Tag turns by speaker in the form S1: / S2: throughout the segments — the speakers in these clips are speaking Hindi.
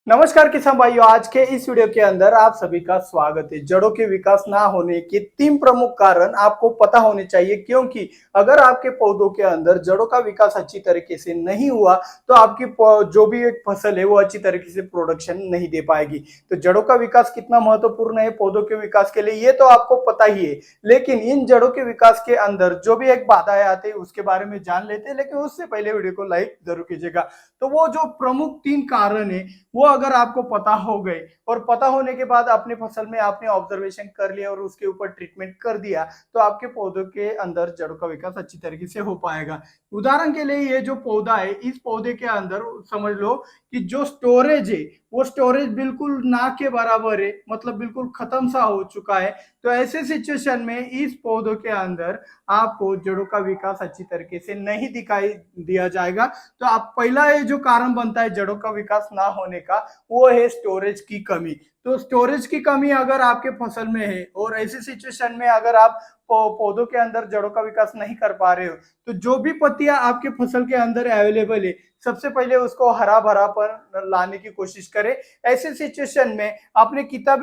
S1: नमस्कार किसान भाइयों, आज के इस वीडियो के अंदर आप सभी का स्वागत है। जड़ों के विकास ना होने के 3 प्रमुख कारण आपको पता होने चाहिए, क्योंकि अगर आपके पौधों के अंदर जड़ों का विकास अच्छी तरीके से नहीं हुआ तो आपकी जो भी एक फसल है वो अच्छी तरीके से प्रोडक्शन नहीं दे पाएगी। तो जड़ों का विकास कितना महत्वपूर्ण है पौधों के विकास के लिए, ये तो आपको पता ही है। लेकिन इन जड़ों के विकास के अंदर जो भी एक बाधाएं आती है उसके बारे में जान लेते हैं, लेकिन उससे पहले वीडियो को लाइक जरूर कीजिएगा। तो वो जो प्रमुख 3 कारण है वो अगर आपको पता हो गए और पता होने के बाद अपनी फसल में आपने ऑब्जर्वेशन कर लिया और उसके ऊपर ट्रीटमेंट कर दिया, तो आपके पौधों के अंदर जड़ों का विकास अच्छी तरीके से हो पाएगा। उदाहरण के लिए ये जो पौधा है, इस पौधे के अंदर समझ लो कि जो स्टोरेज है वो स्टोरेज बिल्कुल ना के बराबर है, मतलब बिल्कुल खत्म सा हो चुका है। तो ऐसे सिचुएशन में इस पौधों के अंदर आपको जड़ों का विकास अच्छी तरीके से नहीं दिखाई दिया जाएगा। तो आप पहला ये जो कारण बनता है जड़ों का विकास ना होने का, वो है स्टोरेज की कमी। तो स्टोरेज की कमी अगर आपके फसल में है और ऐसी सिचुएशन में अगर आप पौधों के अंदर जड़ों का विकास नहीं कर पा रहे हो, तो जो भी पत्तियां आपके फसल के अंदर अवेलेबल है सबसे पहले उसको हरा भरा पर लाने की कोशिश करें। ऐसे सिचुएशन में आपने कितना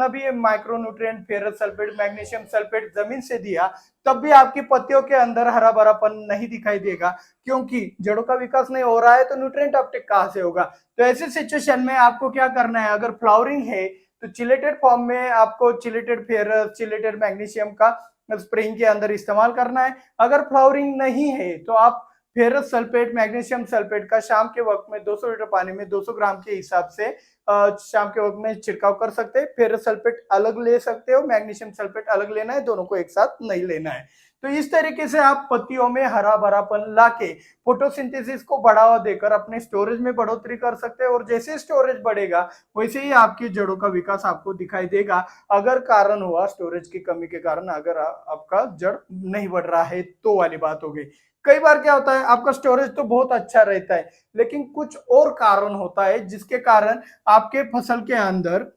S1: भी micro nutrient, ferrous sulphate, magnesium sulphate जमीन से दिया, तब भी आपकी पत्तियों के अंदर हरा भरापन नहीं दिखाई देगा, क्योंकि जड़ों का विकास नहीं हो रहा है तो न्यूट्रिएंट अपटेक कहां से होगा। तो ऐसे सिचुएशन में आपको क्या करना है, अगर फ्लावरिंग है तो चिलेटेड फॉर्म में आपको चिलेटेड फेरस, चिलेटेड मैग्नीशियम का स्प्रेइंग के अंदर इस्तेमाल करना है। अगर फ्लावरिंग नहीं है तो आप फेरस सल्फेट, मैग्नीशियम सल्फेट का शाम के वक्त में 200 लीटर पानी में 200 ग्राम के हिसाब से शाम के वक्त में छिड़काव कर सकते हैं। फेरस सल्फेट अलग ले सकते हो, मैग्नीशियम सल्फेट अलग लेना है, दोनों को एक साथ नहीं लेना है। तो इस तरीके से आप पत्तियों में हरा भरापन लाके फोटोसिंथेसिस को बढ़ावा देकर अपने स्टोरेज में बढ़ोतरी कर सकते हैं, और जैसे स्टोरेज बढ़ेगा वैसे ही आपकी जड़ों का विकास आपको दिखाई देगा। अगर कारण हुआ स्टोरेज की कमी के कारण अगर आपका जड़ नहीं बढ़ रहा है तो वाली बात हो गई। कई बार क्या होता है, आपका स्टोरेज तो बहुत अच्छा रहता है लेकिन कुछ और कारण होता है जिसके कारण आपके फसल के अंदर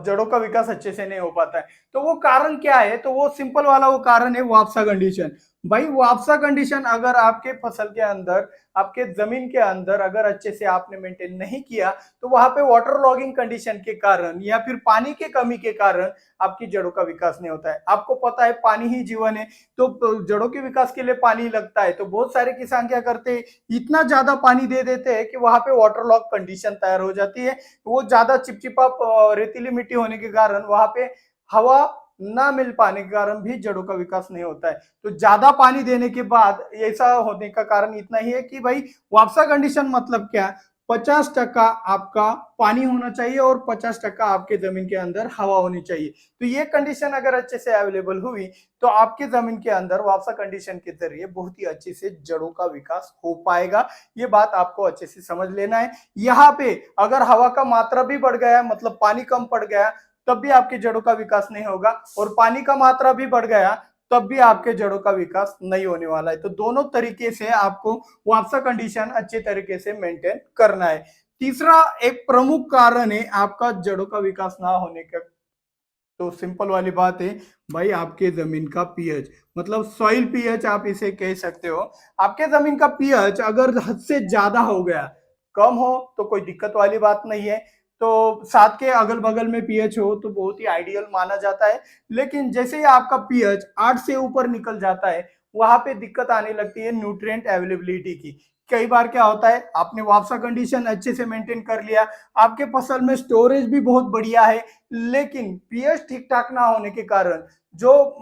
S1: जड़ों का विकास अच्छे से नहीं हो पाता है। तो वो कारण क्या है, तो वो सिंपल वाला वो कारण है वापसा कंडीशन। भाई वापसा कंडीशन अगर आपके फसल के अंदर, आपके जमीन के अंदर अगर अच्छे से आपने मेंटेन नहीं किया, तो वहां पे वाटर लॉगिंग कंडीशन के कारण या फिर पानी के कमी के कारण आपकी जड़ों का विकास नहीं होता है। आपको पता है पानी ही जीवन है, तो जड़ों के विकास के लिए पानी लगता है। तो बहुत सारे किसान क्या करते हैं, इतना ज्यादा पानी दे देते हैं कि वहां पे वाटर लॉग कंडीशन तैयार हो जाती है। वो ज्यादा चिपचिपा रेतीली मिट्टी होने के कारण वहां पे हवा ना मिल पाने के कारण भी जड़ों का विकास नहीं होता है। तो ज्यादा पानी देने के बाद ऐसा होने का कारण इतना ही है कि भाई वापसा कंडीशन मतलब क्या, 50% आपका पानी होना चाहिए और 50% आपके जमीन के अंदर हवा होनी चाहिए। तो ये कंडीशन अगर अच्छे से अवेलेबल हुई तो आपके जमीन के अंदर वापसा कंडीशन के जरिए बहुत ही अच्छे से जड़ों का विकास हो पाएगा। ये बात आपको अच्छे से समझ लेना है। यहाँ पे अगर हवा का मात्रा भी बढ़ गया, मतलब पानी कम पड़ गया, तब भी आपकी जड़ों का विकास नहीं होगा, और पानी का मात्रा भी बढ़ गया तब भी आपके जड़ों का विकास नहीं होने वाला है। तो दोनों तरीके से आपको वापसा कंडीशन अच्छे तरीके से मेंटेन करना है। तीसरा एक प्रमुख कारण है आपका जड़ों का विकास ना होने का, तो सिंपल वाली बात है भाई, आपके जमीन का पीएच, मतलब सॉइल पीएच आप इसे कह सकते हो। आपके जमीन का पीएच अगर हद से ज्यादा हो गया, कम हो तो कोई दिक्कत वाली बात नहीं है, तो साथ के अगल बगल में पीएच हो तो बहुत ही आइडियल माना जाता है। लेकिन जैसे ही आपका पीएच 8 से ऊपर निकल जाता है, वहां पे दिक्कत आने लगती है न्यूट्रिएंट अवेलेबिलिटी की। कई बार क्या होता है, आपने वापसा कंडीशन अच्छे से मेंटेन कर लिया, आपके फसल में स्टोरेज भी बहुत बढ़िया है, लेकिन पीएच ठीक ठाक ना होने के कारण जो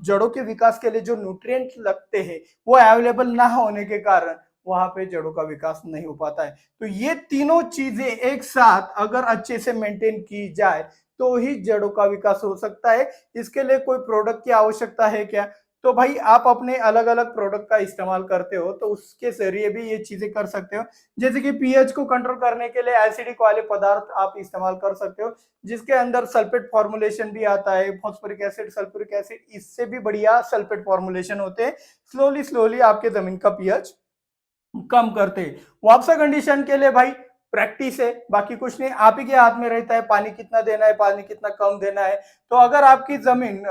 S1: जड़ों के विकास के लिए जो न्यूट्रिएंट लगते हैं वो अवेलेबल ना होने के कारण वहां पे जड़ों का विकास नहीं हो पाता है। तो ये तीनों चीजें एक साथ अगर अच्छे से मेंटेन की जाए तो ही जड़ों का विकास हो सकता है। इसके लिए कोई प्रोडक्ट की आवश्यकता है क्या, तो भाई आप अपने अलग अलग प्रोडक्ट का इस्तेमाल करते हो तो उसके जरिए भी ये चीजें कर सकते हो। जैसे कि पीएच को कंट्रोल करने के लिए एसिडिक वाले पदार्थ आप इस्तेमाल कर सकते हो, जिसके अंदर सल्फेट फॉर्मुलेशन भी आता है, फॉस्फोरिक एसिड, सल्फ्यूरिक एसिड, इससे भी बढ़िया सल्फेट फॉर्मुलेशन होते हैं। स्लोली स्लोली आपके जमीन का पीएच कम करते हैं। वापसा कंडीशन के लिए भाई प्रैक्टिस है, बाकी कुछ नहीं, आप ही के हाथ में रहता है पानी कितना देना है, पानी कितना कम देना है। तो अगर आपकी जमीन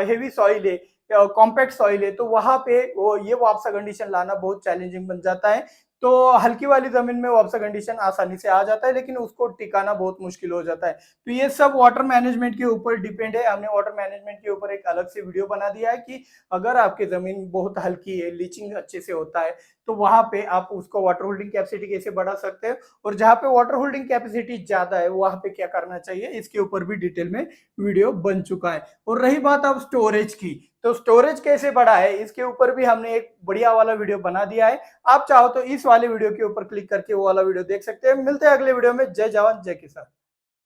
S1: हेवी सॉइल है, कॉम्पैक्ट सॉइल है, तो वहां पे वो ये वापसा कंडीशन लाना बहुत चैलेंजिंग बन जाता है। तो हल्की वाली जमीन में वापसा कंडीशन आसानी से आ जाता है, लेकिन उसको टिकाना बहुत मुश्किल हो जाता है। तो ये सब वाटर मैनेजमेंट के ऊपर डिपेंड है। हमने वाटर मैनेजमेंट के ऊपर एक अलग से वीडियो बना दिया है कि अगर आपकी जमीन बहुत हल्की है, लीचिंग अच्छे से होता है, तो वहां पे आप उसको वाटर होल्डिंग कैपेसिटी कैसे बढ़ा सकते हैं, और जहां पे वाटर होल्डिंग कैपेसिटी ज्यादा है वहां पे क्या करना चाहिए, इसके ऊपर भी डिटेल में वीडियो बन चुका है। और रही बात अब स्टोरेज की, तो स्टोरेज कैसे बढ़ा है इसके ऊपर भी हमने एक बढ़िया वाला वीडियो बना दिया है। आप चाहो तो इस वाले वीडियो के ऊपर क्लिक करके वो वाला वीडियो देख सकते हैं। मिलते हैं अगले वीडियो में। जय जवान जय किसान।